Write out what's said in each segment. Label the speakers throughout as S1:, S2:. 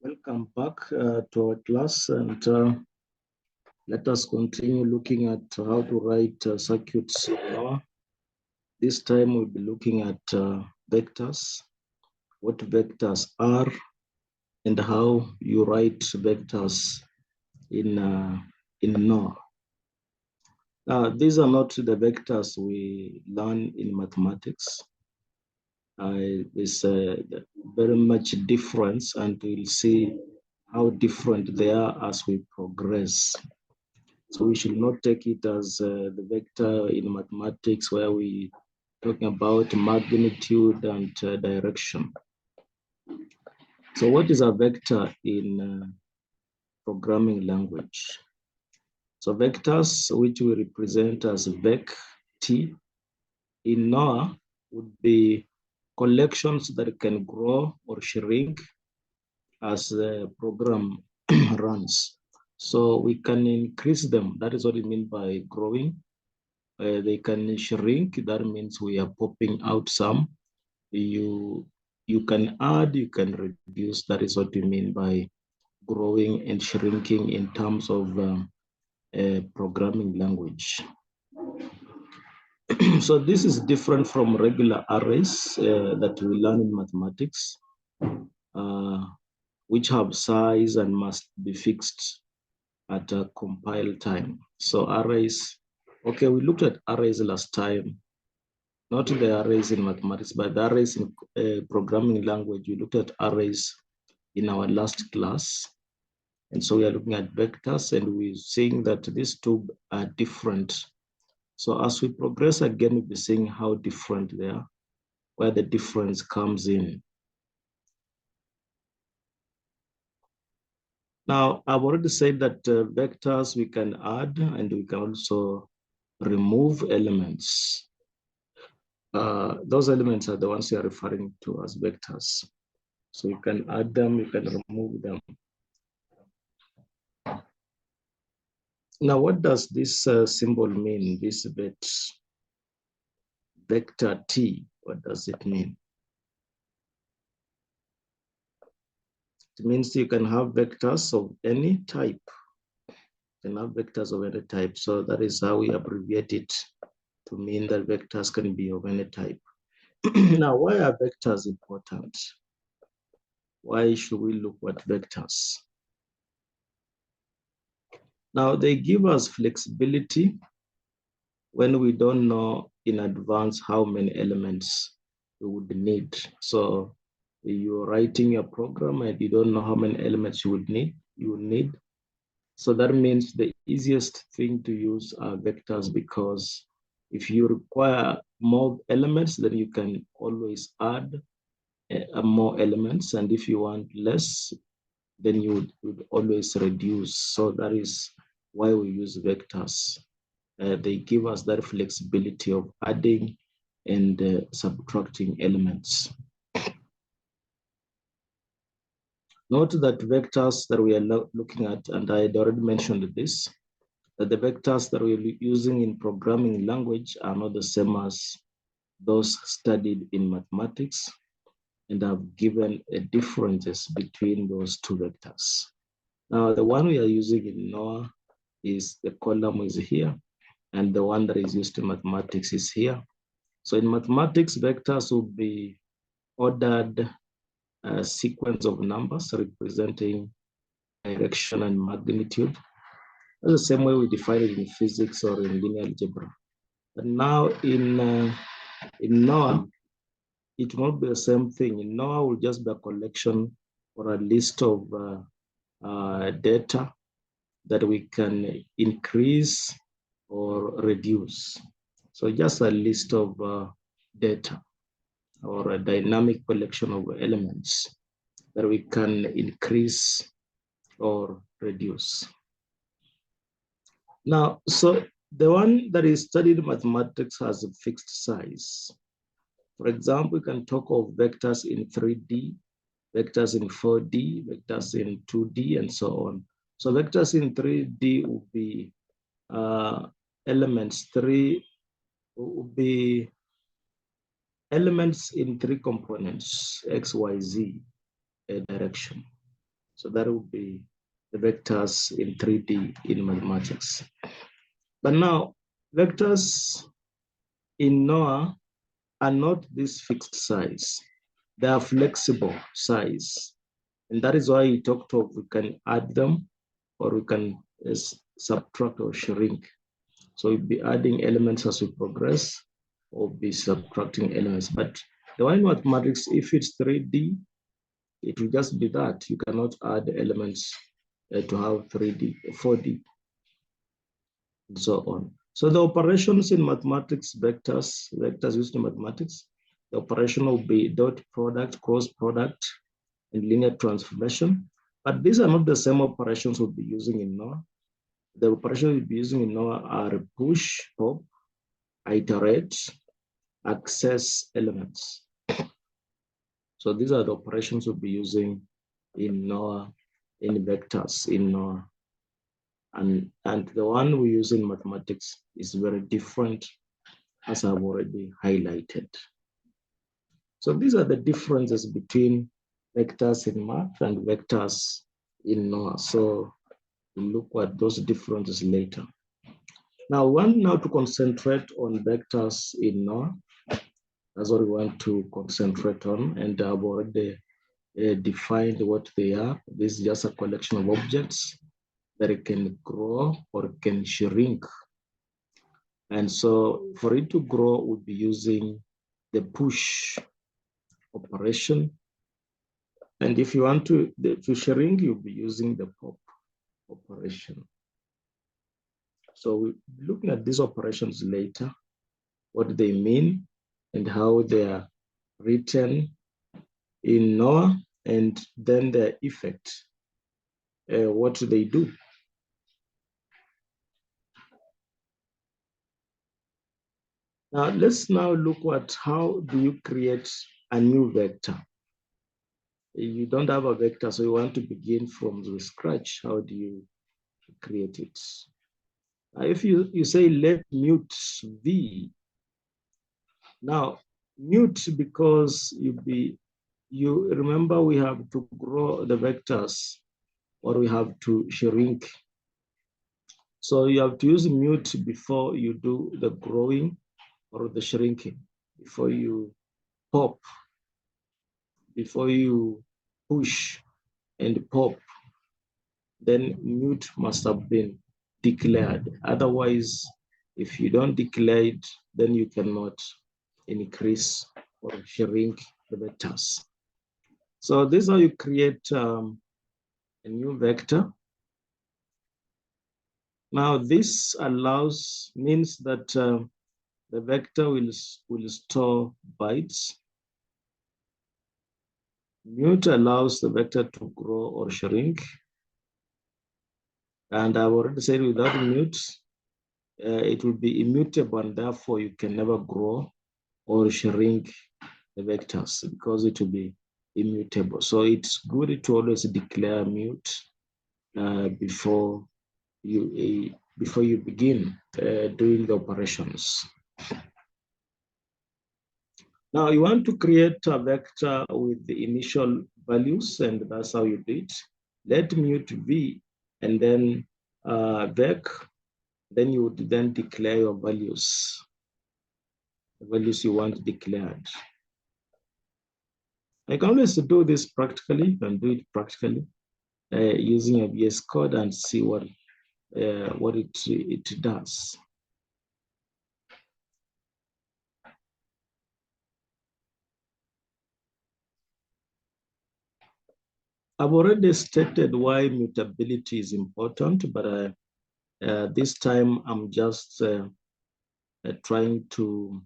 S1: Welcome back to our class, and let us continue looking at how to write circuits in Noir. This time we'll be looking at vectors, what vectors are, and how you write vectors in Noir. These are not the vectors we learn in mathematics. There's very much difference, and we'll see how different they are as we progress. So we should not take it as the vector in mathematics where we talking about magnitude and direction. So what is a vector in programming language? So vectors, which we represent as vec t, in Noir would be collections that can grow or shrink as the program runs. So we can increase them. That is what we mean by growing. They can shrink. That means we are popping out some. You can add, you can reduce. That is what we mean by growing and shrinking in terms of programming language. So this is different from regular arrays that we learn in mathematics, which have size and must be fixed at a compile time. So arrays, okay, we looked at arrays last time, not the arrays in mathematics, but the arrays in programming language. We looked at arrays in our last class. And so we are looking at vectors, and we're seeing that these two are different. So as we progress again, we'll be seeing how different they are, where the difference comes in. Now, I've already said that vectors we can add, and we can also remove elements. Those elements are the ones we are referring to as vectors. So you can add them, you can remove them. Now, what does this symbol mean, this vector t? What does it mean? It means you can have vectors of any type. You can have vectors of any type. So that is how we abbreviate it to mean that vectors can be of any type. Now, why are vectors important? Why should we look at vectors? Now, they give us flexibility when we don't know in advance how many elements we would need. So you're writing your program and you don't know how many elements you would need. So that means the easiest thing to use are vectors, because if you require more elements, then you can always add more elements. And if you want less, then you would always reduce. So that is why we use vectors. They give us that flexibility of adding and subtracting elements. Note that vectors that we are looking at, and I had already mentioned this, that the vectors that we're using in programming language are not the same as those studied in mathematics, and I've given differences between those two vectors. Now, the one we are using in Noir is the column is here, and the one that is used in mathematics is here. So in mathematics, vectors will be ordered sequence of numbers representing direction and magnitude. That's the same way we define it in physics or in linear algebra. But now in Noir, it won't be the same thing. In Noir will just be a collection or a list of data that we can increase or reduce. So just a list of data or a dynamic collection of elements that we can increase or reduce. Now, so the one that is studied in mathematics has a fixed size. For example, we can talk of vectors in 3D, vectors in 4D, vectors in 2D, and so on. So vectors in 3D will be elements in three components, X, Y, Z direction. So that would be the vectors in 3D in mathematics. But now, vectors in Noir are not this fixed size. They are flexible size. And that is why he talked of we can add them or we can subtract or shrink. So we'll be adding elements as we progress or be subtracting elements. But the one in mathematics, if it's 3D, it will just be that. You cannot add elements to have 3D, 4D, and so on. So the operations in mathematics, vectors used in mathematics, the operation will be dot product, cross product, and linear transformation. But these are not the same operations we'll be using in Noir. The operations we'll be using in Noir are push, pop, iterate, access elements. So these are the operations we'll be using in Noir, in vectors in Noir. And the one we use in mathematics is very different, as I've already highlighted. So these are the differences between vectors in math and vectors in Noir. So we'll look at those differences later. Now, we want now to concentrate on vectors in Noir. That's what we want to concentrate on, and I've already defined what they are. This is just a collection of objects that it can grow or it can shrink. And so for it to grow, we'll be using the push operation. And if you want to shrink, you'll be using the pop operation. So we'll be looking at these operations later, what they mean and how they are written in Noir, and then their effect, what they do. Now, let's now look at how do you create a new vector. You don't have a vector, so you want to begin from the scratch. How do you create it? If you say let mute V, now mute because you remember we have to grow the vectors or we have to shrink. So you have to use mute before you do the growing or the shrinking, before you pop, before you push and pop, then mute must have been declared. Otherwise, if you don't declare it, then you cannot increase or shrink the vectors. So this is how you create a new vector. Now this means that the vector will store bytes. Mute allows the vector to grow or shrink. And I've already said without mute, it will be immutable, and therefore you can never grow or shrink the vectors because it will be immutable. So it's good to always declare mute before you begin doing the operations. Now you want to create a vector with the initial values, and that's how you do it. Let mute V and then vec, then you would then declare your values, the values you want declared. I can always do this practically. You can do it practically using a VS Code and see what it does. I've already stated why mutability is important, but this time I'm just trying to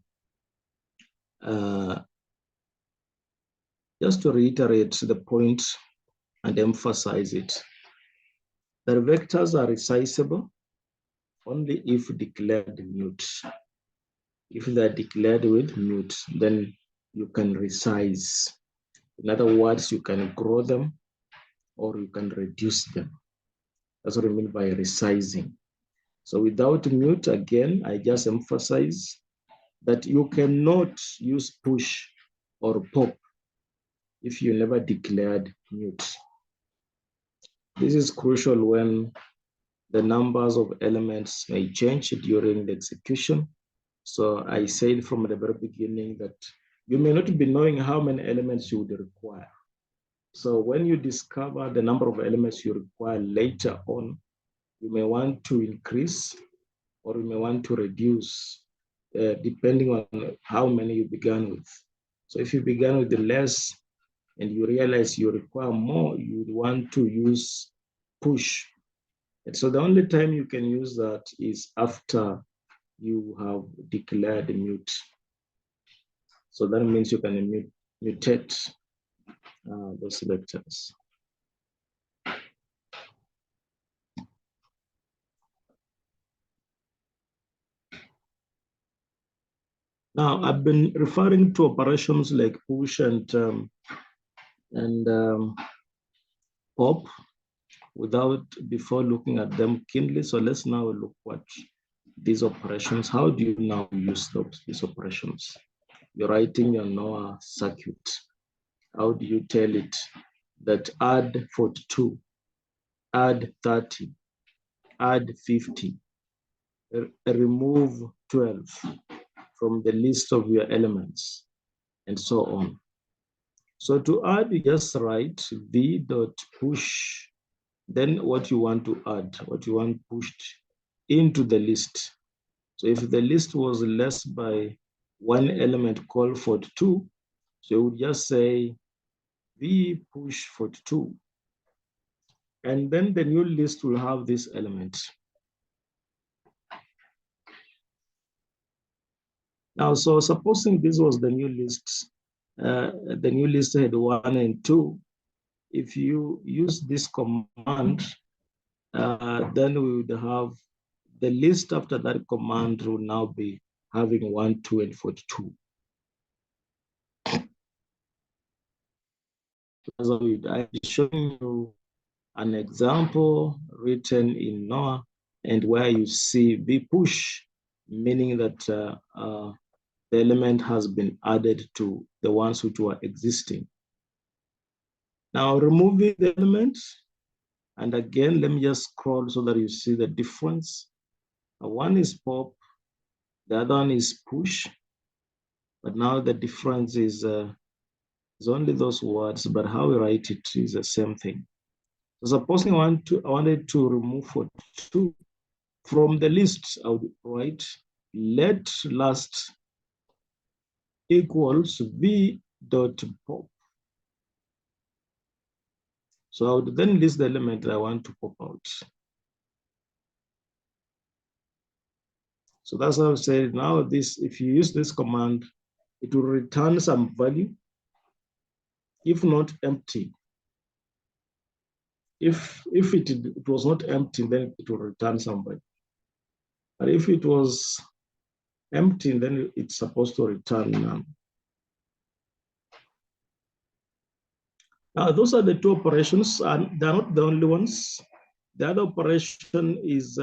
S1: reiterate the point and emphasize it. The vectors are resizable only if declared mute. If they're declared with mute, then you can resize. In other words, you can grow them or you can reduce them. That's what I mean by resizing. So without mute, again, I just emphasize that you cannot use push or pop if you never declared mute. This is crucial when the numbers of elements may change during the execution. So I said from the very beginning that you may not be knowing how many elements you would require. So when you discover the number of elements you require later on, you may want to increase or you may want to reduce depending on how many you began with. So if you began with the less and you realize you require more, you would want to use push. And so the only time you can use that is after you have declared mute. So that means you can mutate those vectors. Now, I've been referring to operations like push and pop before looking at them keenly. So let's now look at these operations. How do you now use these operations? You're writing your Noir circuit. How do you tell it that add 42, add 30, add 50, remove 12 from the list of your elements, and so on? So to add, you just write v dot push, then what you want to add, what you want pushed into the list. So if the list was less by one element called 42, so you would just say v push 42. And then the new list will have this element. Now, so supposing this was the new list had 1 and 2. If you use this command, then we would have the list after that command will now be having 1, 2, and 42. So I'm showing you an example written in Noir, and where you see v push, meaning that the element has been added to the ones which were existing. Now removing the element, and again, let me just scroll so that you see the difference. One is pop, the other one is push, but now the difference is only those words, but how we write it is the same thing. So supposing I wanted to remove 42 from the list, I would write let last equals v dot pop. So I would then list the element that I want to pop out. So that's how I said. Now if you use this command, it will return some value, if not empty. If it was not empty, then it will return some value. But if it was empty, then it's supposed to return none. Now, those are the two operations, and they're not the only ones. The other operation is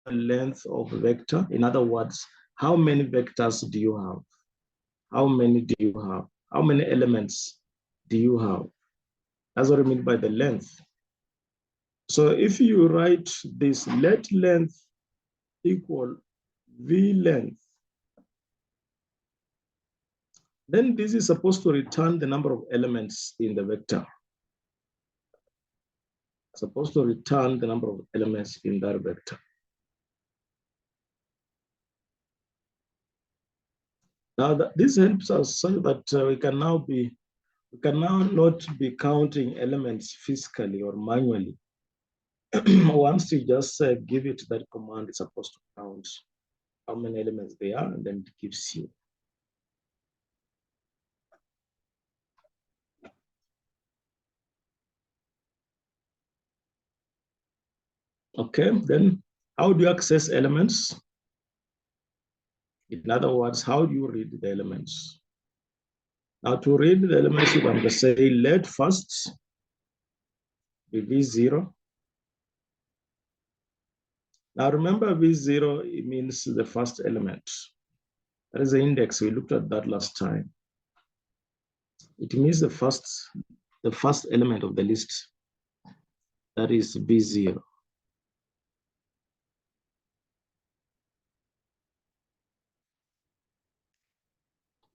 S1: length of vector. In other words, how many vectors do you have? How many do you have? How many elements do you have? That's what I mean by the length. So if you write this, let length equal v length, then this is supposed to return the number of elements in the vector. Supposed to return the number of elements in that vector. Now this helps us so that we can now not be counting elements physically or manually. Once you just give it that command, it's supposed to count how many elements they are, and then it gives you. Okay, then how do you access elements? In other words, how do you read the elements? Now to read the elements, you can say let first be v0. Now remember v0, it means the first element. That is the index, we looked at that last time. It means the first the first element of the list, that is B0.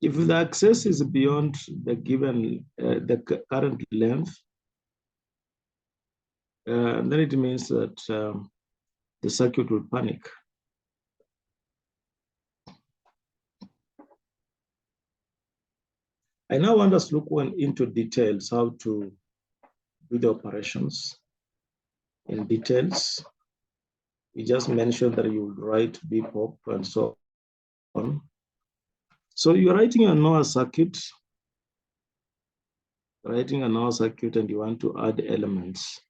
S1: If the access is beyond the given, the current length, then it means that the circuit will panic. I now want us to look into details, how to do the operations in details. We just mentioned that you would write bpop and so on. So you're writing a Noir circuit, and you want to add elements.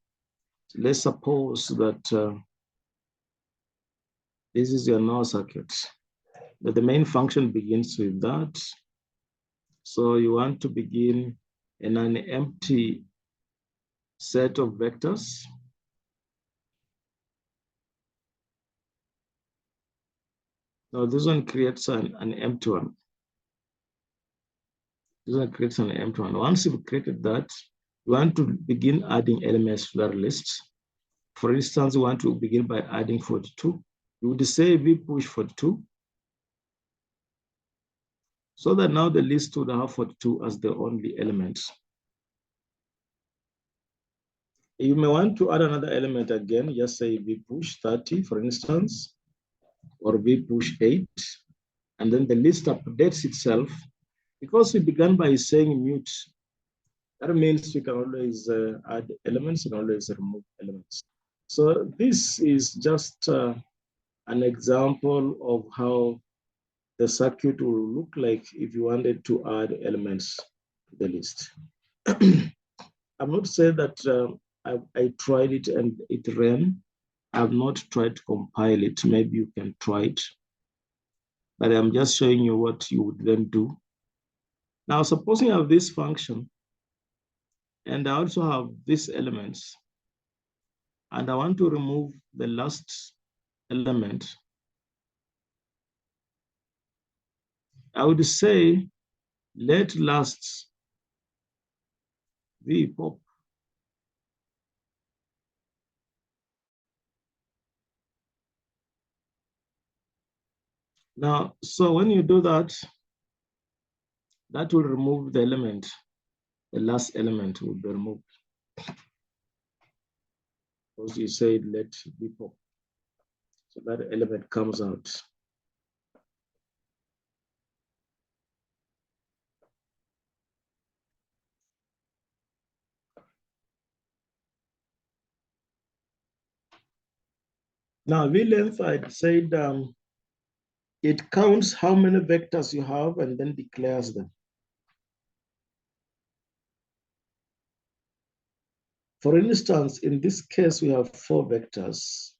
S1: So let's suppose that this is your Noir circuit, that the main function begins with that. So you want to begin in an empty set of vectors. Now this one creates an empty one. This one creates an empty one. Once you've created that, you want to begin adding elements to that list. For instance, you want to begin by adding 42. You would say V push 42. So that now the list would have 42 as the only element. You may want to add another element again, just say V push 30, for instance, or V push 8, and then the list updates itself. Because we began by saying mute, that means we can always add elements and always remove elements. So this is just an example of how the circuit will look like if you wanted to add elements to the list. I'm not saying that I tried it and it ran. I've not tried to compile it. Maybe you can try it. But I'm just showing you what you would then do. Now, supposing I have this function, and I also have these elements, and I want to remove the last element, I would say let last V pop. Now, so when you do that, that will remove the element. The last element will be removed. Because you said let V pop. So that element comes out. Now, V length, I said it counts how many vectors you have and then declares them. For instance, in this case, we have 4 vectors,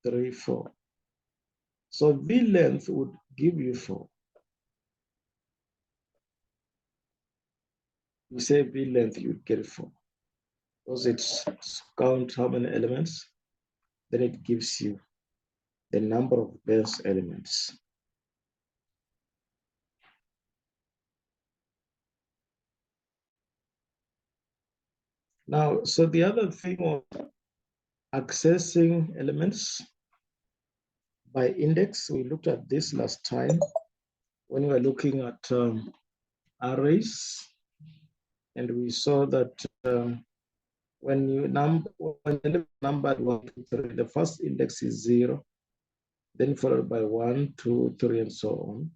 S1: 3, 4. So V length would give you 4. You say V length, you get 4. Because it's count how many elements, then it gives you the number of those elements. Now, so the other thing of accessing elements by index, we looked at this last time when we were looking at arrays, and we saw that when you number 1, 2, 3, the first index is 0, then followed by 1, 2, 3, and so on.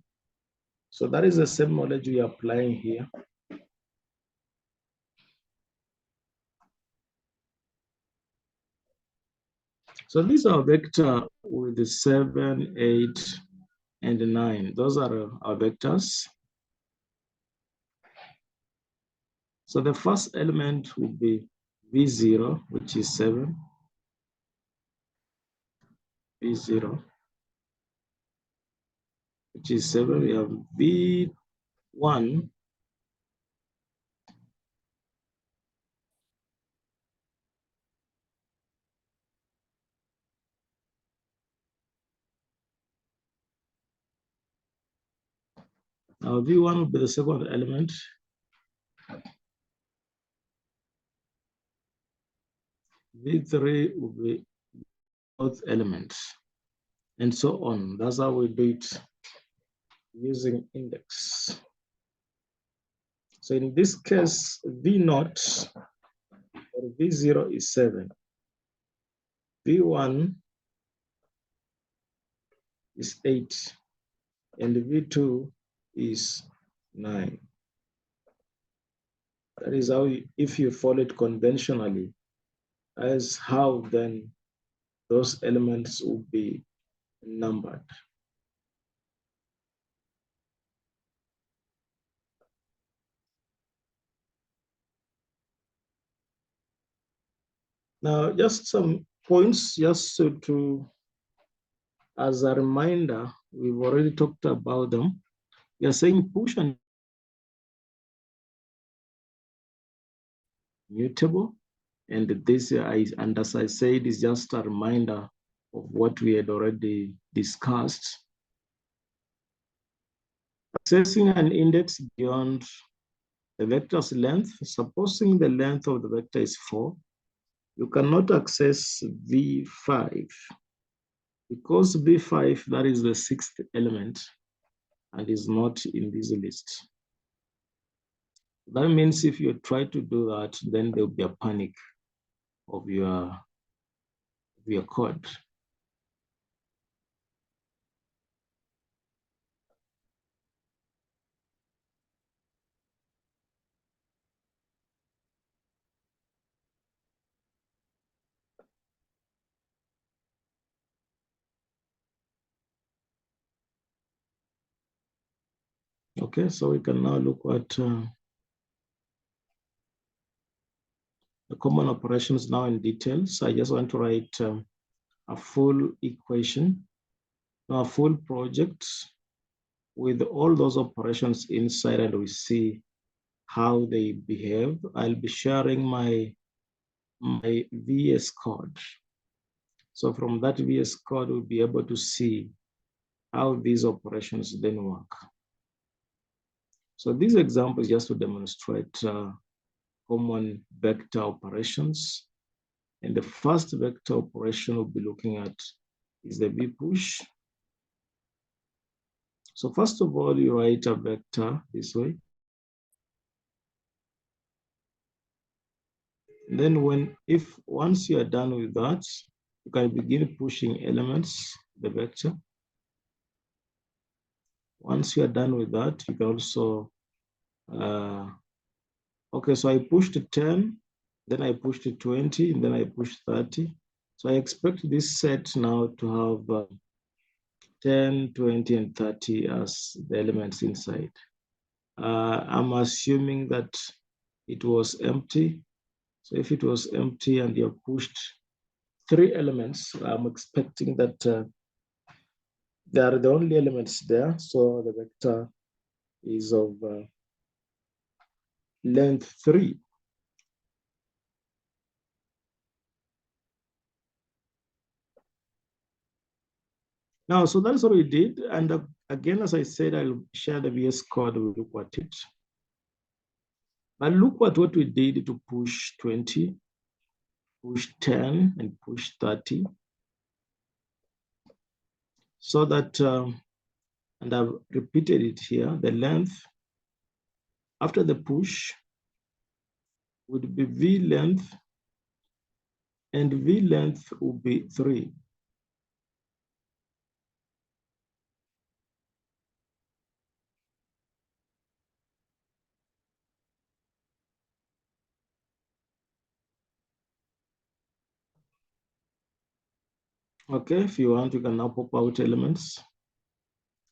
S1: So that is the same knowledge we are applying here. So these are vector with the 7, 8, and 9. Those are our vectors. So the first element will be V0, which is 7. V0, which is 7. We have V1, now V1 will be the second element. V3 will be both elements, and so on. That's how we do it using index. So in this case, V0 or V0 is 7. V1 is 8, and V2 is 9. That is how, if you follow it conventionally, as how then those elements will be numbered. Now, just some points, just to as a reminder, we've already talked about them. We are saying push and mutable, and this, and as I said, is just a reminder of what we had already discussed. Accessing an index beyond the vector's length, supposing the length of the vector is 4, you cannot access V5 because V5, that is the 6th element and is not in this list. That means if you try to do that, then there'll be a panic of your code. Okay, so we can now look at the common operations now in detail. So I just want to write a full equation, a full project with all those operations inside, and we see how they behave. I'll be sharing my VS code. So from that VS code, we'll be able to see how these operations then work. So this example is just to demonstrate common vector operations. And the first vector operation we'll be looking at is the V push. So first of all, you write a vector this way. And then once you are done with that, you can begin pushing elements, the vector. Once you are done with that, you can also, okay, so I pushed 10, then I pushed 20, and then I pushed 30. So I expect this set now to have 10, 20, and 30 as the elements inside. I'm assuming that it was empty. So if it was empty and you pushed 3 elements, I'm expecting that they are the only elements there. So the vector is of length 3. Now, so that's what we did. And again, as I said, I'll share the VS code, we'll look at it. But look at what we did to push 20, push 10, and push 30. So that, and I've repeated it here, the length after the push would be V length, and V length would be 3. Okay, if you want, you can now pop out elements.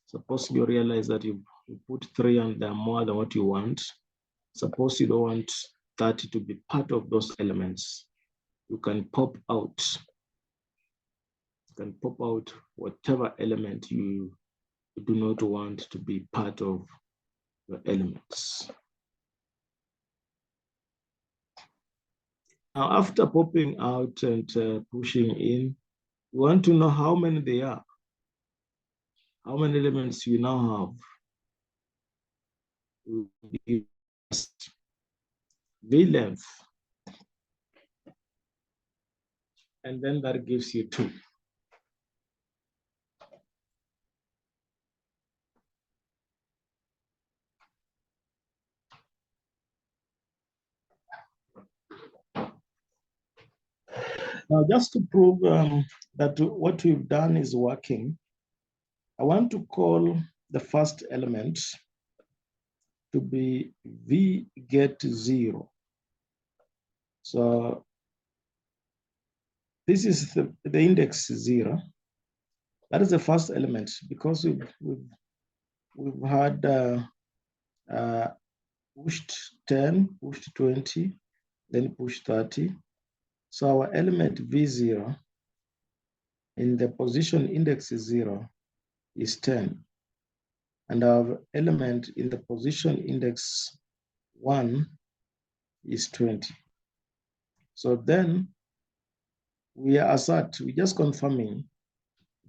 S1: Suppose you realize that you put 3 and they're more than what you want. Suppose you don't want 30 to be part of those elements. You can pop out. You can pop out whatever element you do not want to be part of your elements. Now, after popping out and pushing in, you want to know how many they are. How many elements you now have. V length. and then that gives you 2. Now, just to prove that what we've done is working, I want to call the first element to be V get 0. So this is the index 0. That is the first element because we've had pushed 10, pushed 20, then pushed 30. So our element V0 in the position index 0 is 10. And our element in the position index 1 is 20. So then we assert, we're just confirming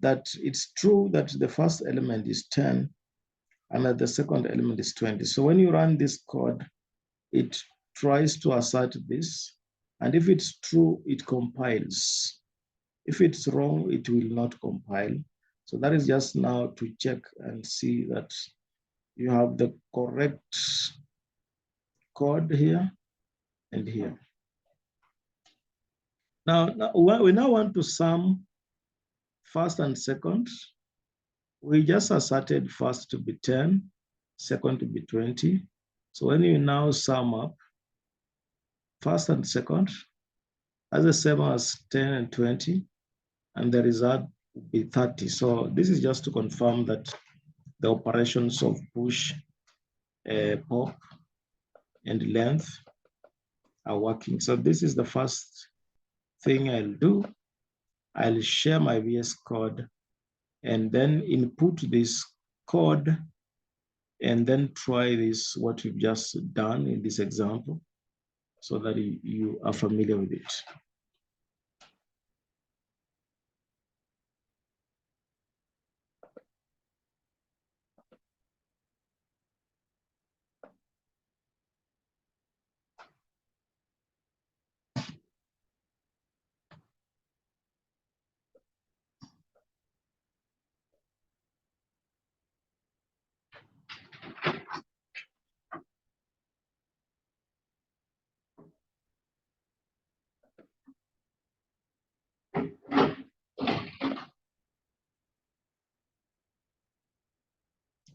S1: that it's true that the first element is 10 and that the second element is 20. So when you run this code, it tries to assert this. And if it's true, it compiles. If it's wrong, it will not compile. So that is just now to check and see that you have the correct code here and here. Now we now want to sum first and second. We just asserted first to be 10, second to be 20. So when you now sum up first and second, as the same as 10 and 20, and the result will be 30. So this is just to confirm that the operations of push, pop, and length are working. So this is the first thing I'll do. I'll share my VS Code and then input this code and then try this, what we've just done in this example, so that you are familiar with it.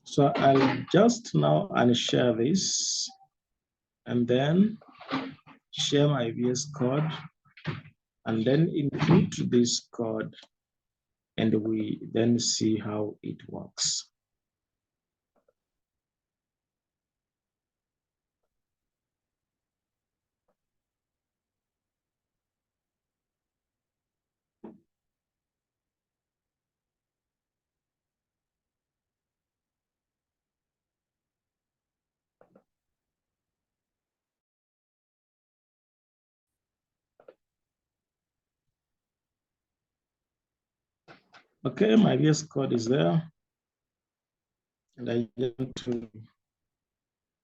S1: So I'll just now unshare this and then share my VS Code and then input this code and we then see how it works. Okay, my VS Code is there. And I want to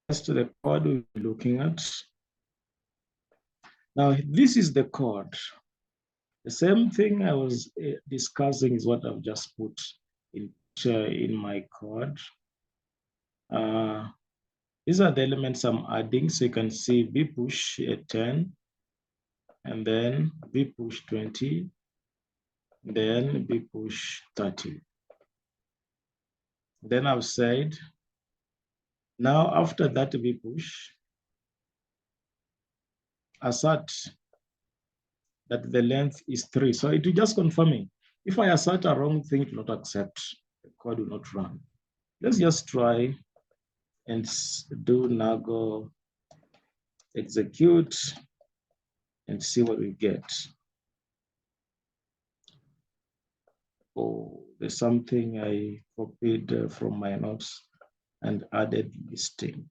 S1: test the code we're looking at. Now, this is the code. The same thing I was discussing is what I've just put in my code. These are the elements I'm adding. So you can see B push 10, and then B push 20, then B push 30. Then I've said, now after that B push, assert that the length is 3. So it will just confirming. If I assert a wrong thing, it will not accept. The code will not run. Let's just try and do nago execute and see what we get. Oh, there's something I copied from my notes and added listing.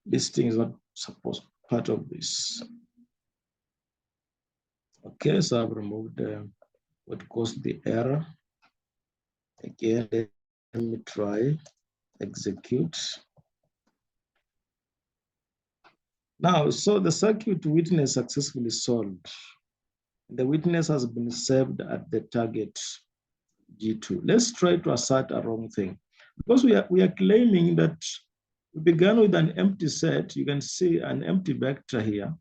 S1: Listing is not supposed part of this. Okay, so I've removed what caused the error. Again, let me try execute. Now, so the circuit witness successfully solved. The witness has been saved at the target G2. Let's try to assert a wrong thing. Because we are claiming that we began with an empty set. You can see an empty vector here.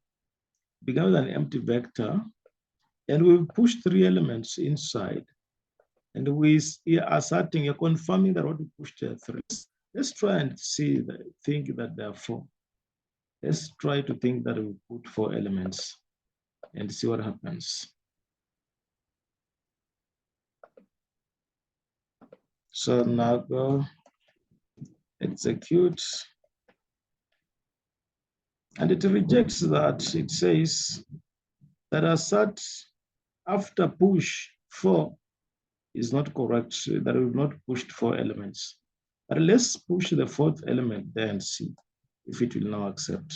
S1: Began with an empty vector, and we pushed 3 elements inside. And we are asserting, you're confirming that what we pushed 3. Let's try and think that there are 4. Let's try to think that we put 4 elements and see what happens. So now go execute. And it rejects that. It says that assert after push 4 is not correct, that we've not pushed 4 elements. But let's push the 4th element there and see if it will now accept.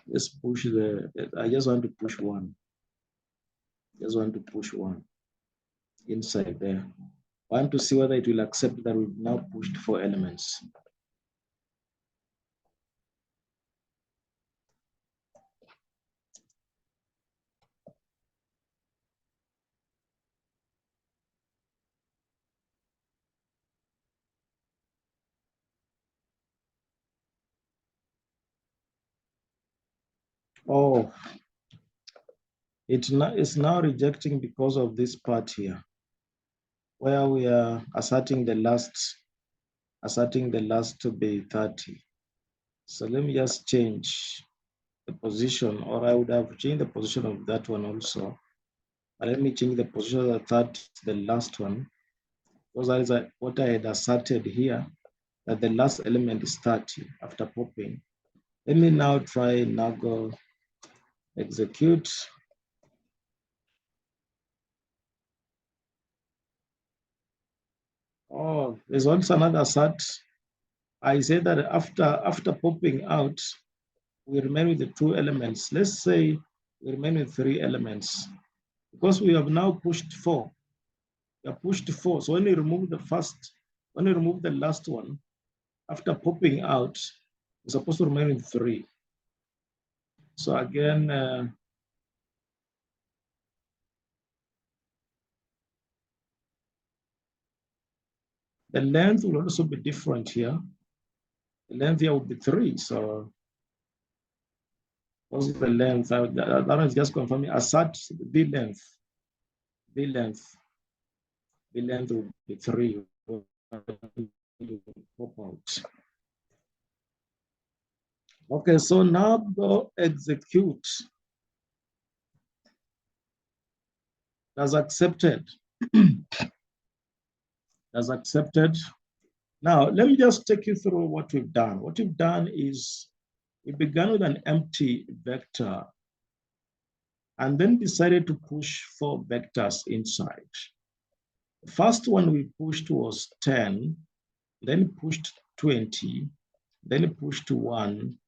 S1: Let's push I just want to push 1. Just want to push 1 inside there. I want to see whether it will accept that we've now pushed 4 elements. Oh, it's now rejecting because of this part here, where we are asserting the last to be 30. So let me just change the position, or I would have changed the position of that one also. But let me change the position of the 30 to the last one, because that is what I had asserted here, that the last element is 30 after popping. Let me now try go execute. Oh, there's also another assert. I said that after popping out, we remain with the 2 elements. Let's say we remain with 3 elements, because we have now pushed 4. We have pushed 4. So when we remove the last one, after popping out, we're supposed to remain with 3. So again, the length will also be different here. The length here would be 3. So what's the length? That one is just confirming. Assert the length. The length will be 3. Pop out. Okay, so now go execute. That's accepted. That's accepted. Now, let me just take you through what we've done. What we've done is we began with an empty vector and then decided to push 4 vectors inside. The first one we pushed was 10, then pushed 20, then pushed 1,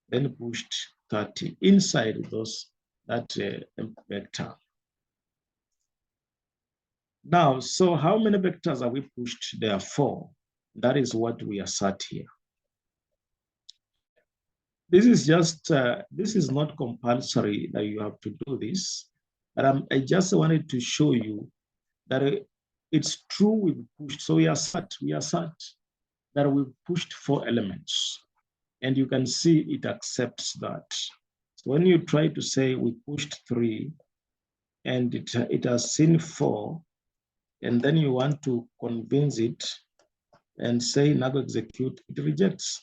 S1: then pushed 30 inside that vector. Now, so how many vectors are we pushed? There are 4. That is what we assert here. This is just, this is not compulsory that you have to do this, but I just wanted to show you that it's true we've pushed. So we assert that we've pushed 4 elements, and you can see it accepts that. So when you try to say we pushed 3 and it has seen 4, and then you want to convince it and say now execute, it rejects.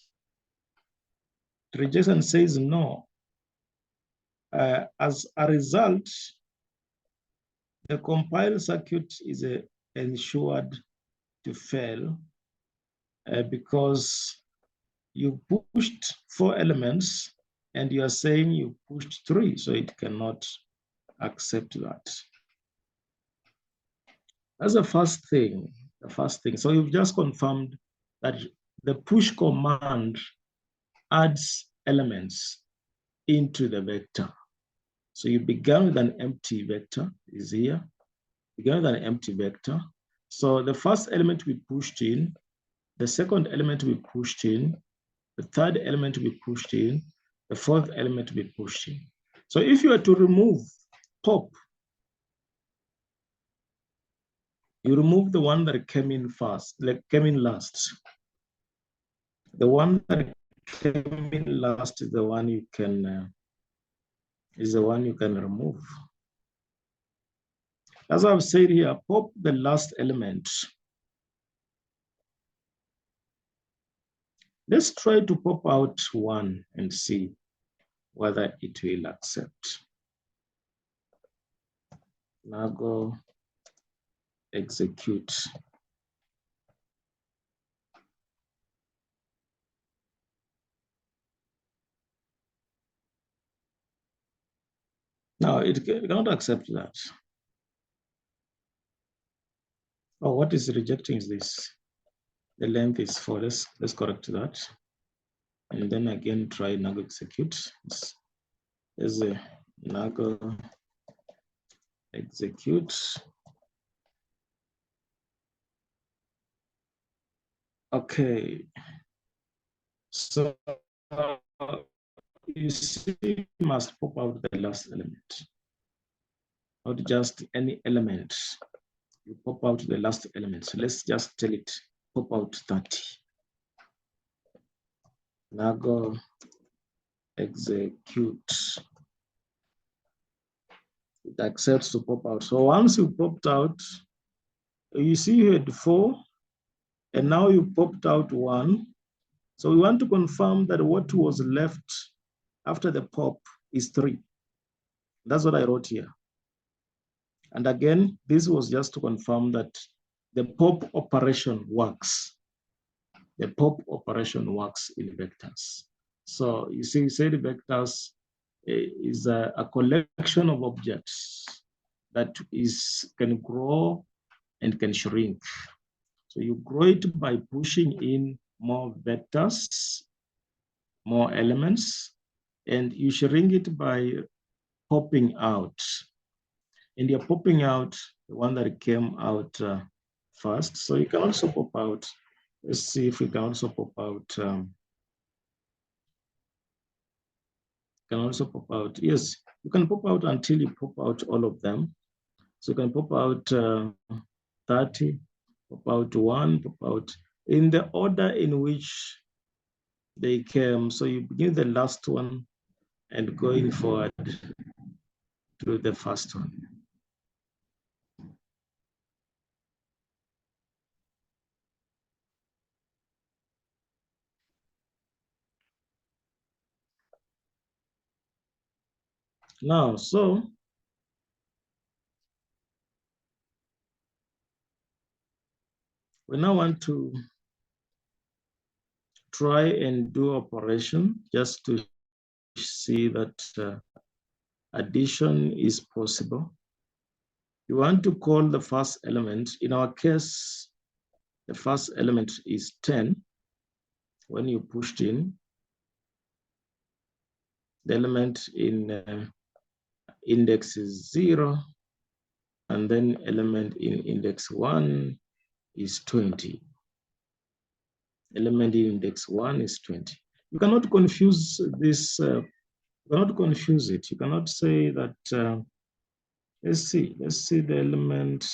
S1: It rejects and says no. As a result, the compiled circuit is ensured to fail because you pushed 4 elements and you are saying you pushed 3, so it cannot accept that. That's the first thing. So you've just confirmed that the push command adds elements into the vector. So you began with an empty vector, is here. Began with an empty vector. So the first element we pushed in, the second element we pushed in, the third element we pushed in, the fourth element we pushed in. So if you were to remove pop, you remove the one that came in first, like came in last. The one that came in last is the one you can remove. As I've said here, pop the last element. Let's try to pop out one and see whether it will accept. Now go execute. Now it cannot accept that. Oh, what is rejecting is this. The length is 4. Let's correct that. And then again try Nago execute. There's a Nago execute. Okay. So you see, you must pop out the last element, not just any element. You pop out the last element. So let's just tell it, pop out 30. Now go execute. It accepts to pop out. So once you popped out, you see you had 4, and now you popped out 1. So we want to confirm that what was left after the pop is 3. That's what I wrote here. And again, this was just to confirm that the pop operation works. The pop operation works in vectors. So you see, we said vectors is a collection of objects that can grow and can shrink. So you grow it by pushing in more vectors, more elements, and you shrink it by popping out. And you're popping out the one that came out first. So you can also pop out. Let's see if we can also pop out. Yes, you can pop out until you pop out all of them. So you can pop out 30, pop out 1, pop out in the order in which they came. So you begin the last one and going forward to the first one. Now, so we now want to try and do operation just to see that addition is possible. You want to call the first element. In our case, the first element is 10. When you pushed in, the element in index is 0, and then element in index 1 is 20. Element in index 1 is 20. You cannot confuse this, you cannot confuse it. You cannot say that, let's see the element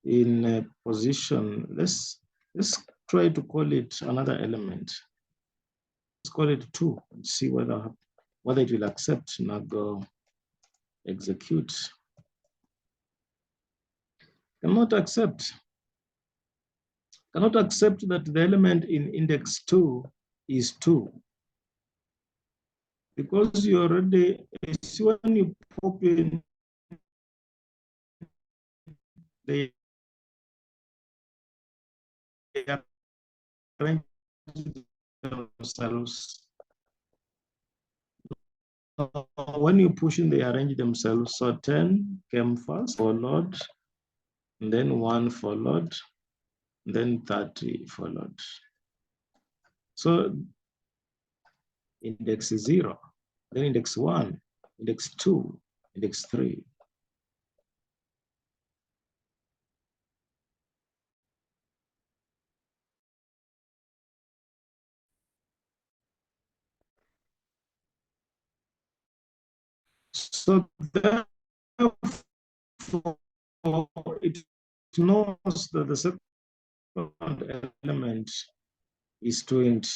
S1: in position. Let's try to call it another element. Let's call it 2 and see whether it will accept. Now go execute. Cannot accept that the element in index 2 is 2. Because you already, see when you pop in, they arrange themselves. When you push in, they arrange themselves. So 10 came first, followed, and then 1 followed, and then 30 followed. So index 0, then index 1, index 2, index 3. So it knows that the second element is 20.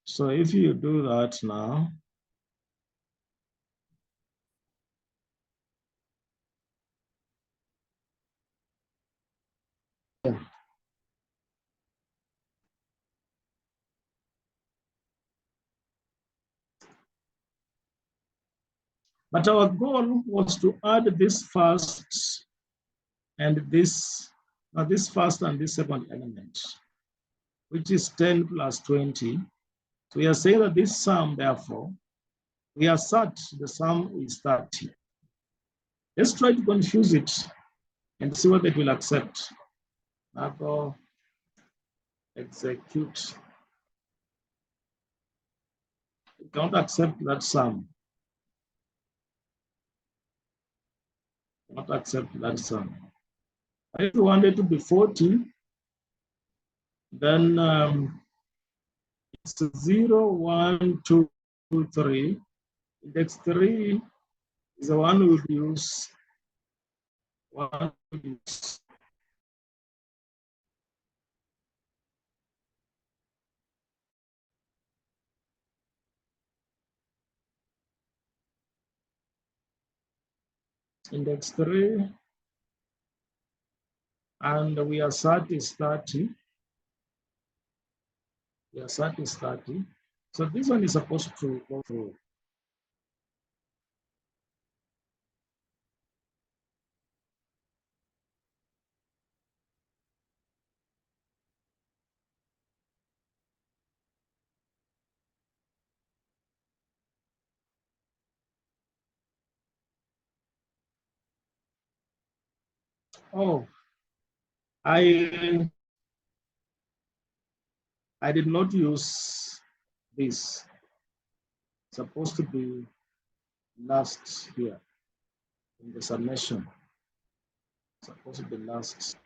S1: So if you do that now, yeah. But our goal was to add this first and this first and this second element, which is 10 plus 20. So we are saying that this sum, therefore, we assert the sum is 30. Let's try to confuse it and see what it will accept. Now go execute. It cannot accept that sum. Not accept that sum. If you want it to be 40, then it's 0, 1, 2, 3. Index 3 is the one we would use. Index 3, and we assert is 30. We assert is 30. So this one is supposed to go through. Oh, I did not use this. It's supposed to be last here in the summation. It's supposed to be last.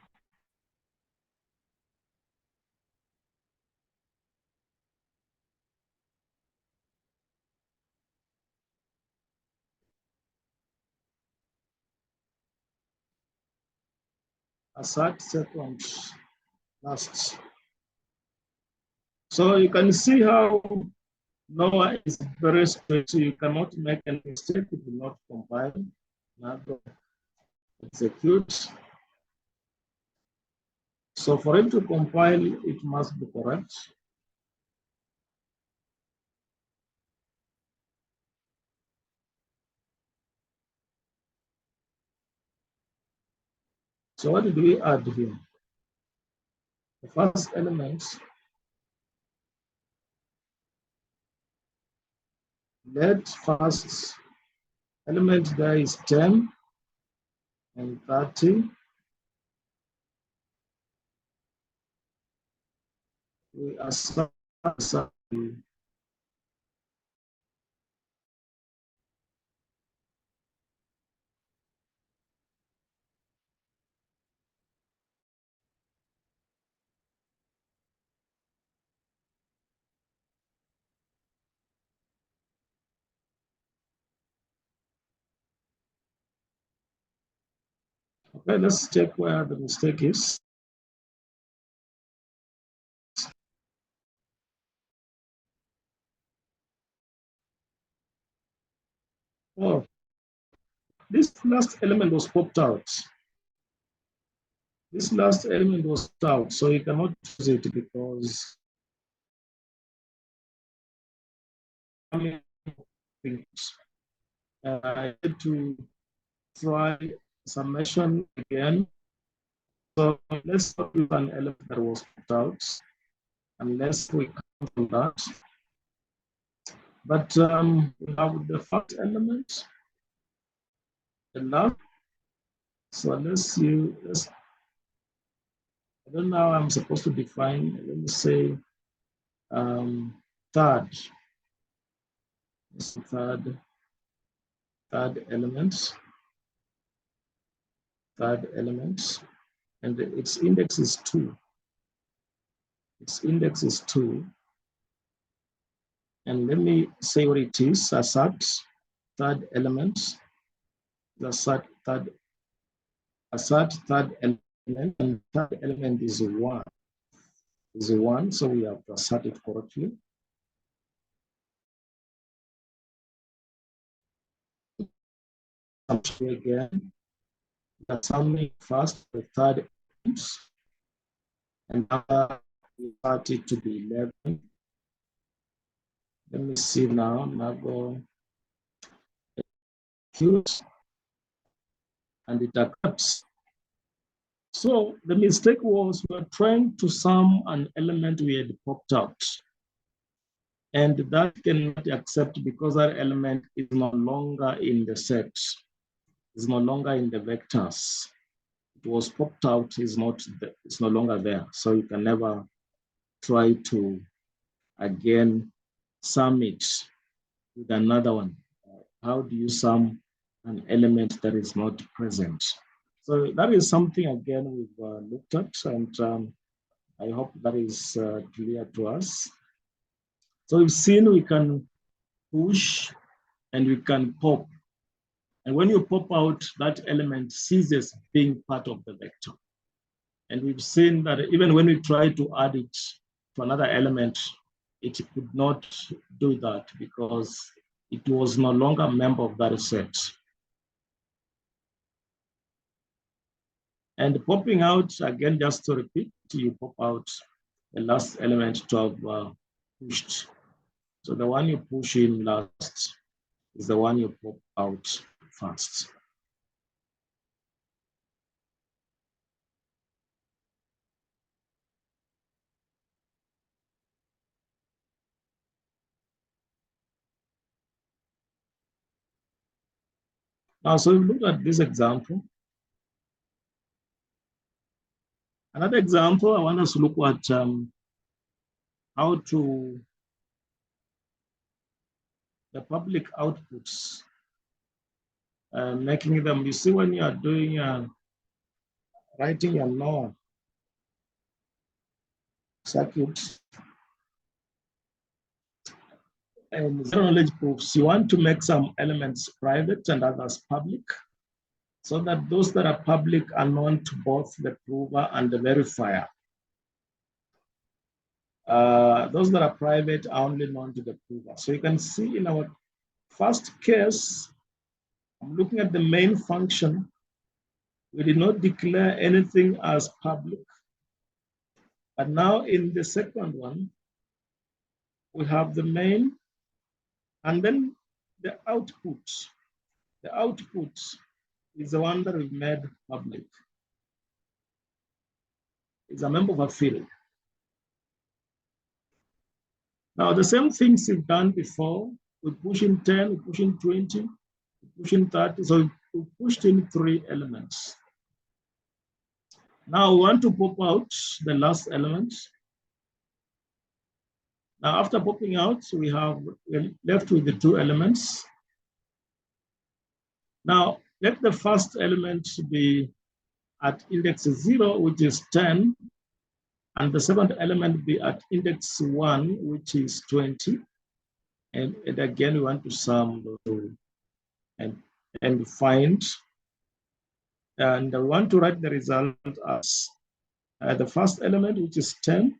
S1: Assert second last. So you can see how Noir is very strict. So you cannot make a mistake. It will not compile. Now go execute. So for it to compile, it must be correct. So what did we add here? The first element, let first element there is 10 and 30. We assign okay, let's check where the mistake is. Oh, this last element was popped out. This last element was out, so you cannot use it because I had to try summation again. So let's start with an element that was popped out, unless we come from that. But we have the first element, the last. So let's see. I don't know how I'm supposed to define. Let me say third. Third element. Third element, and its index is 2. Its index is 2. And let me say what it is. Assert third element. the assert third element, and third element is one. So we have to assert it correctly. Again, we are summing first the third element, and now we start it to be 11. Let me see now. Now go cute, and it occurs. So the mistake was we were trying to sum an element we had popped out. And that cannot accept because that element is no longer in the set, is no longer in the vectors. It was popped out, it's no longer there. So you can never try to, again, sum it with another one. How do you sum an element that is not present? So that is something, again, we've looked at, and I hope that is clear to us. So we've seen we can push and we can pop. And when you pop out, that element ceases being part of the vector. And we've seen that even when we try to add it to another element, it could not do that because it was no longer a member of that set. And popping out, again, just to repeat, you pop out the last element to have pushed. So the one you push in last is the one you pop out first. Now, so we look at this example. Another example, I want us to look at how to the public outputs, making them. You see, when you are doing writing a Noir circuit and zero knowledge proofs, you want to make some elements private and others public, so that those that are public are known to both the prover and the verifier. Those that are private are only known to the prover. So you can see in our first case, I'm looking at the main function. We did not declare anything as public. But now in the second one, we have the main and then the output. The output is the one that we've made public. It's a member of a field. Now, the same things we've done before, we push in 10, we push in 20, we push in 30. So we pushed in 3 elements. Now we want to pop out the last element. Now, after popping out, we're left with the 2 elements. Now, let the first element be at index 0, which is 10, and the second element be at index 1, which is 20. And again, we want to sum and find. And I want to write the result as the first element, which is 10,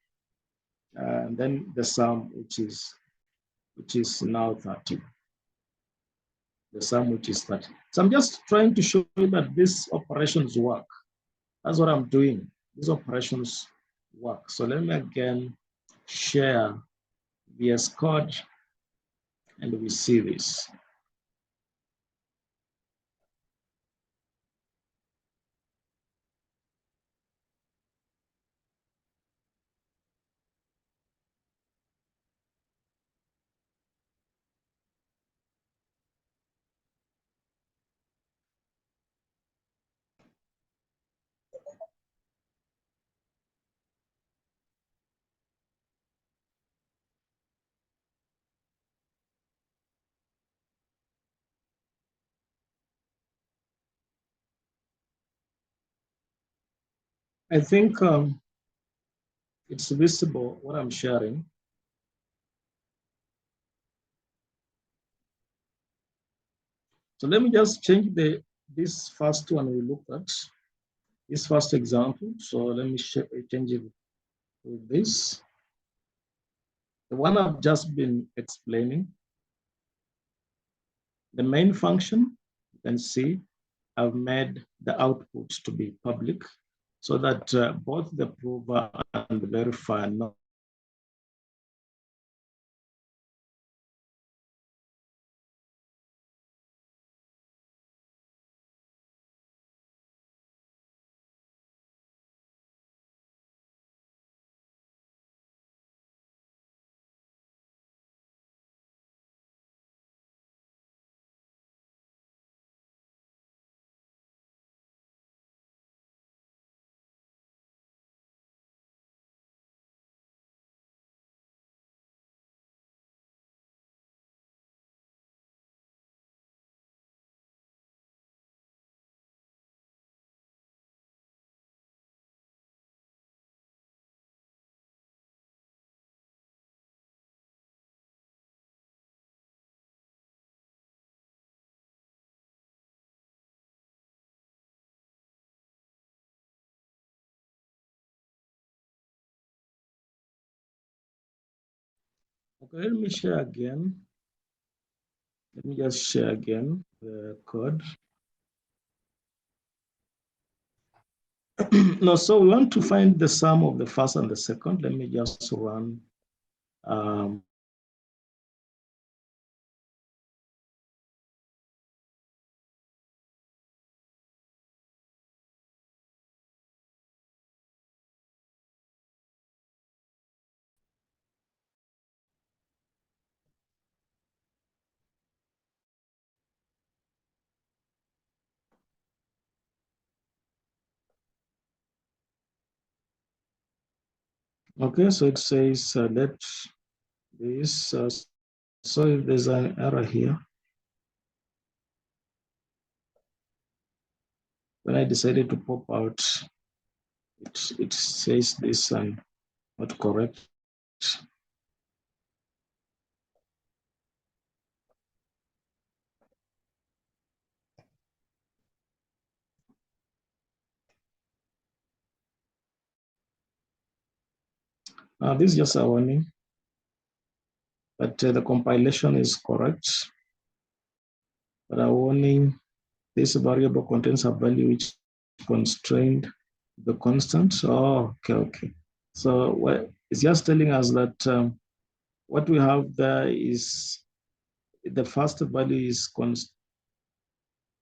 S1: and then the sum, which is now 30. The sum, which is 30. So I'm just trying to show you that these operations work. That's what I'm doing. These operations work. So let me again share VS Code, and we see this. I think it's visible what I'm sharing. So let me just change the this first one we looked at, this first example. So let me change it with this. The one I've just been explaining, the main function, you can see I've made the output to be public so that both the prover and the verifier know. Okay, let me share again. Let me just share again the code. No, so we want to find the sum of the first and the second. Let me just run. Okay, so it says let this, so if there's an error here, when I decided to pop out, it says this and not correct. This is just a warning, but the compilation is correct. But a warning, this variable contains a value which constrained the constant. Oh, okay. So it's just telling us that what we have there is the first value is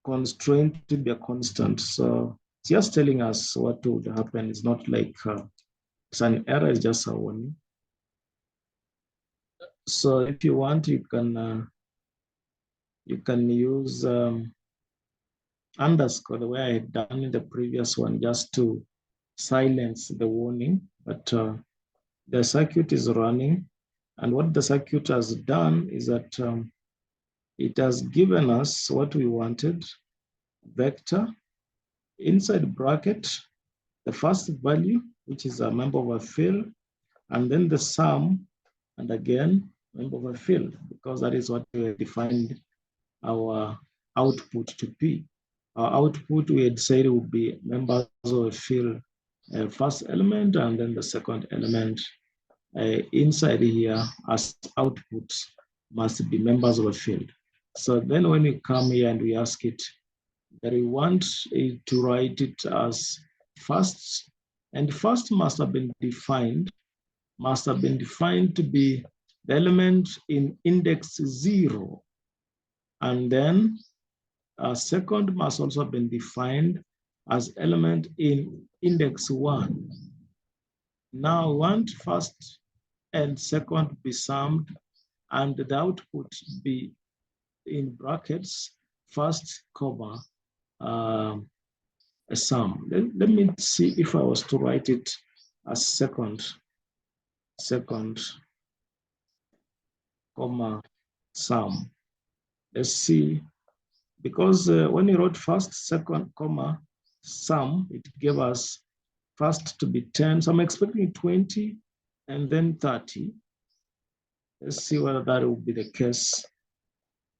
S1: constrained to be a constant. So it's just telling us what would happen. It's not like it's an error, it's just a warning. So if you want, you can use underscore the way I had done in the previous one just to silence the warning. But the circuit is running. And what the circuit has done is that it has given us what we wanted, vector, inside bracket, the first value, which is a member of a field, and then the sum, and again, member of a field, because that is what we defined our output to be. Our output, we had said, would be members of a field, first element, and then the second element inside here as output must be members of a field. So then when we come here and we ask it that we want it to write it as first, and first must have been defined to be the element in index 0. And then second must also have been defined as element in index 1. Now we want first and second be summed and the output be in brackets, first comma, a sum. Let me see if I was to write it as second, comma, sum. Let's see, because when you wrote first, second, comma, sum, it gave us first to be 10. So I'm expecting 20 and then 30. Let's see whether that will be the case.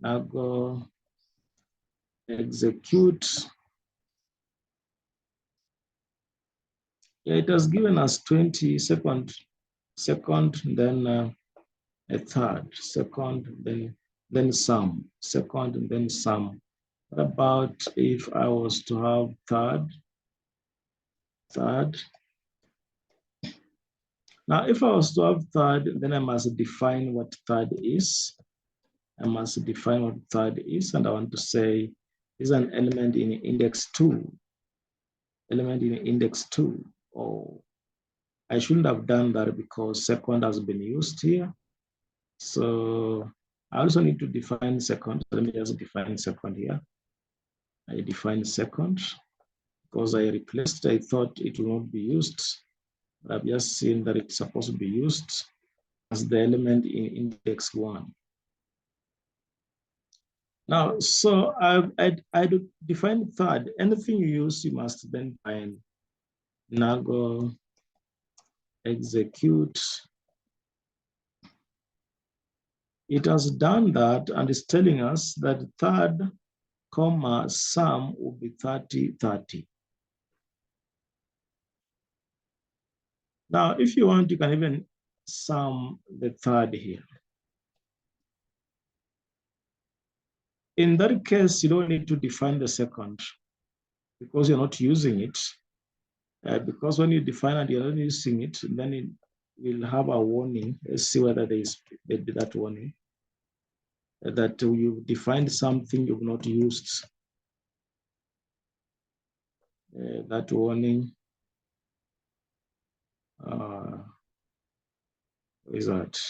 S1: Now go execute. Yeah, it has given us 20 second, then a third, second, then some, second, and then some. What about if I was to have third? Now, if I was to have third, then I must define what third is. I must define what third is, and I want to say is an element in index 2. Element in index 2. Oh, I shouldn't have done that because second has been used here. So I also need to define second. Let me just define second here. I define second because I replaced, I thought it will not be used. But I've just seen that it's supposed to be used as the element in index 1. Now, so I define third. Anything you use, you must then define. Now go execute. It has done that and is telling us that third, comma, sum will be 30, 30. Now, if you want, you can even sum the third here. In that case, you don't need to define the second because you're not using it. Because when you define and you're not using it, then it will have a warning. Let's see whether there is that warning. That you defined something you've not used. That warning is that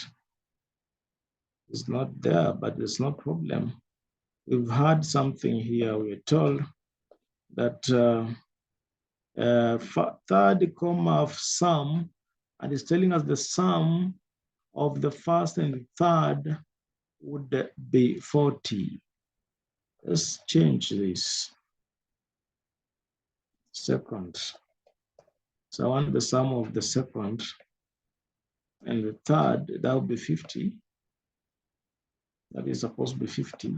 S1: it's not there, but there's no problem. We've had something here. We're told that third comma of sum, and it's telling us the sum of the first and the third would be 40. Let's change this. Second. So I want the sum of the second and the third, that would be 50. That is supposed to be 50.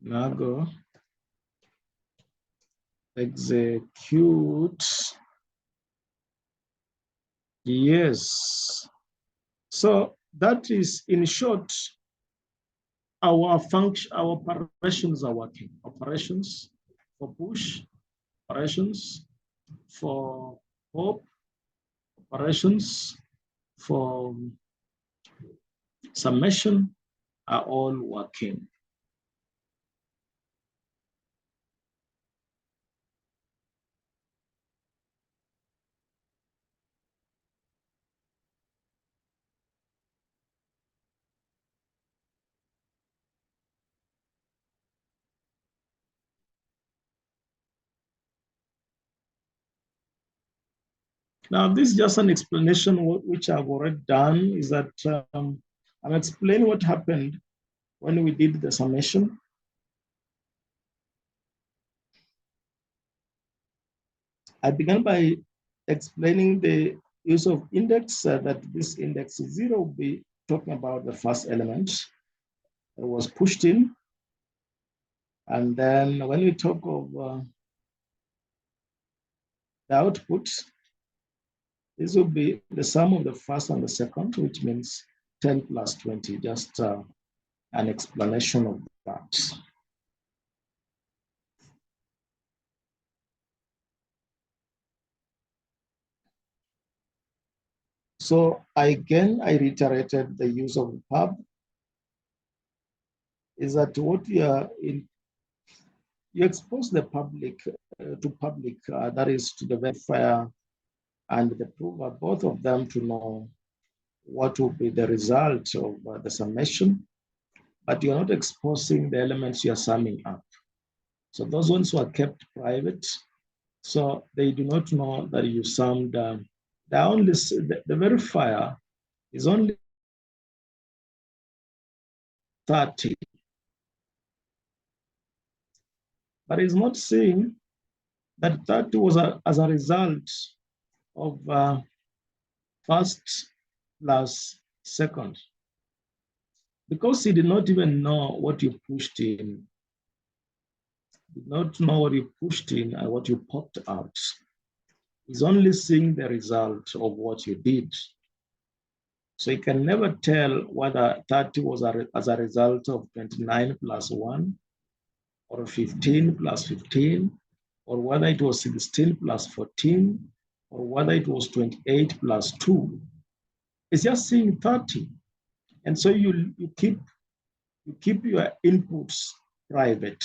S1: Now go execute. Yes. So that is, in short, our function, our operations are working. Operations for push, operations for pop, operations for summation are all working. Now, this is just an explanation which I've already done, is that I'm explaining what happened when we did the summation. I began by explaining the use of index, that this index 0 will be talking about the first element that was pushed in. And then when we talk of the output, this will be the sum of the first and the second, which means 10 plus 20, just an explanation of that. So I reiterated the use of pub is that what you are in, you expose the public to public, that is to the verifier and the prover, both of them to know what will be the result of the summation, but you're not exposing the elements you're summing up. So those ones were kept private, so they do not know that you summed. The verifier is only 30, but it's not seeing that 30 was as a result of first plus second. because he did not even know what you pushed in, did not know what you pushed in and what you popped out. He's only seeing the result of what you did. So he can never tell whether 30 was as a result of 29 plus 1, or 15 plus 15, or whether it was 16 plus 14, or whether it was 28 plus 2. It's just seeing 30. And so you keep your inputs private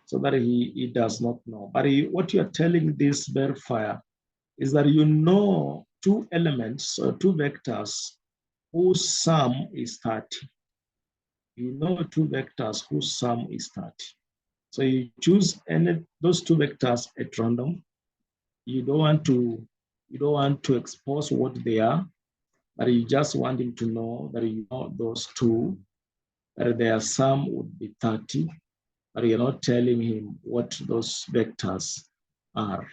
S1: so that he does not know. But what you're telling this verifier is that you know two elements or two vectors whose sum is 30. You know two vectors whose sum is 30. So you choose those two vectors at random. You don't want to expose what they are, but you just want him to know that you know those two, that their sum would be 30, but you're not telling him what those vectors are.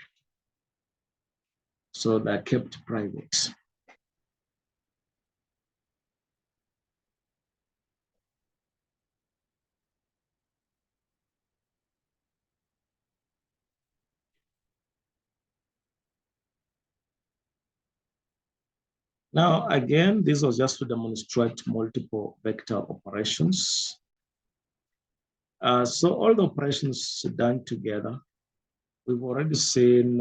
S1: So they're kept private. Now, again, this was just to demonstrate multiple vector operations. So all the operations done together, we've already seen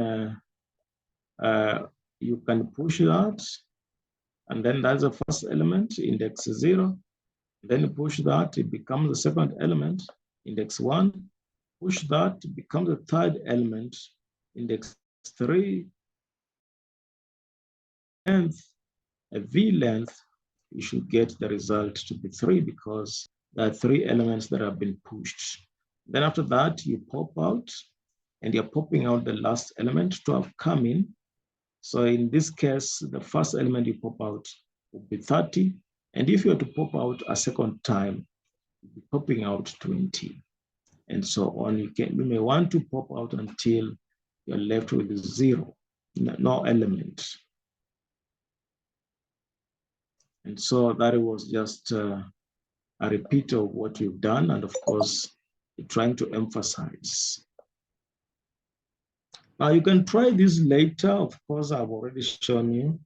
S1: you can push that, and then that's the first element, index 0. Then you push that, it becomes the second element, index 1. Push that, it becomes the third element, index 3. Length, a V length, you should get the result to be 3 because there are 3 elements that have been pushed. Then after that, you pop out, and you're popping out the last element to have come in. So in this case, the first element you pop out will be 30. And if you were to pop out a second time, you'll be popping out 20. And so on. You may want to pop out until you're left with 0, no element. And so that was just a repeat of what you've done. And of course, you're trying to emphasize. Now you can try this later. Of course, I've already shown you.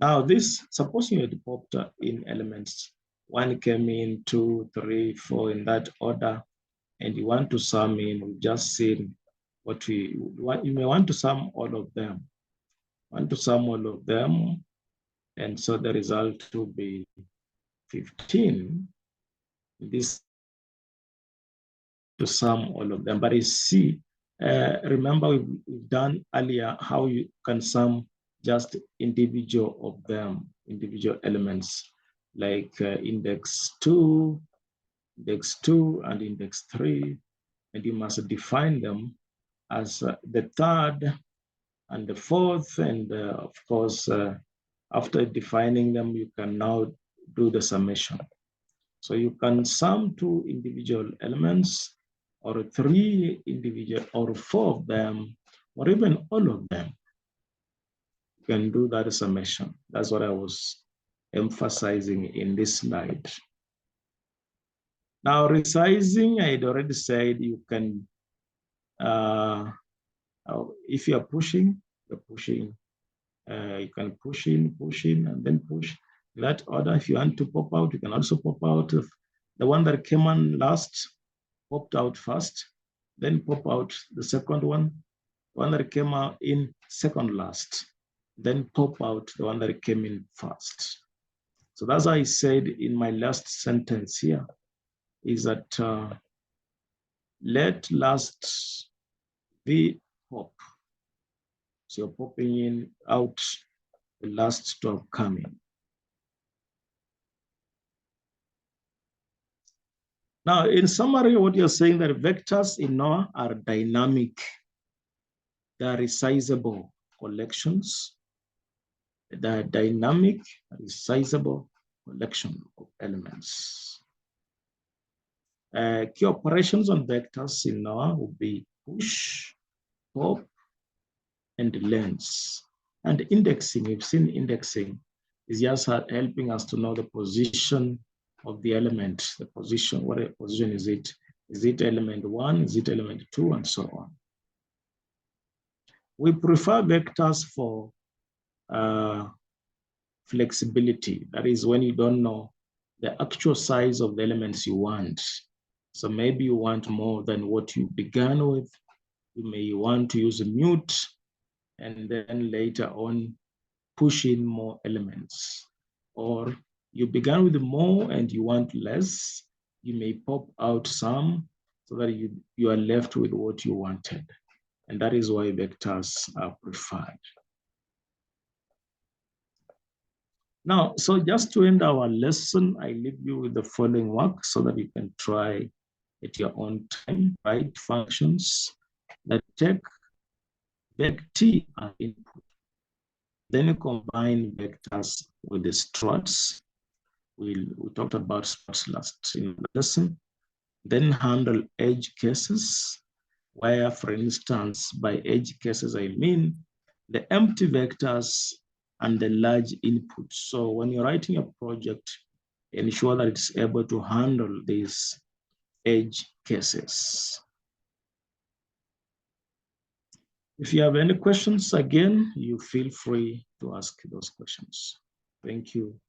S1: Now this, supposing you had popped in elements, 1 came in, 2, 3, 4, in that order, and you want to sum in, we've just seen what you may want to sum all of them. Want to sum all of them, and so the result will be 15. This to sum all of them, but you see, remember we've done earlier how you can sum just individual of them, individual elements, like index 2, and index 3, and you must define them as the third and the fourth, and of course, after defining them, you can now do the summation. So you can sum 2 individual elements, or 3 individual, or 4 of them, or even all of them. You can do that summation. That's what I was emphasizing in this slide. Now, resizing, I had already said you can, if you're pushing, you can push in, and then push that order. If you want to pop out, you can also pop out the one that came on last, popped out first, then pop out the second one that came out in second last, then pop out the one that came in first. So that's why I said in my last sentence here, is that let last be pop. So you're popping in out the last to have come in. Now, in summary, what you're saying that vectors in Noir are dynamic. They are resizable collections. They are dynamic, resizable collection of elements. Key operations on vectors in Noir will be push, pop, and lens. And indexing, we've seen indexing is just helping us to know the position of the element, the position, what position is it? Is it element 1? Is it element 2? And so on. We prefer vectors for flexibility. That is when you don't know the actual size of the elements you want. So maybe you want more than what you began with. You may want to use a mute and then later on push in more elements. Or you began with more and you want less, you may pop out some so that you are left with what you wanted. And that is why vectors are preferred. Now, so just to end our lesson, I leave you with the following work so that you can try at your own time, write functions that take vec as input. Then you combine vectors with the struts. We talked about struts last in the lesson. Then handle edge cases, where, for instance, by edge cases, I mean the empty vectors and the large input. So when you're writing a project, ensure that it's able to handle these edge cases. If you have any questions, again, you feel free to ask those questions. Thank you.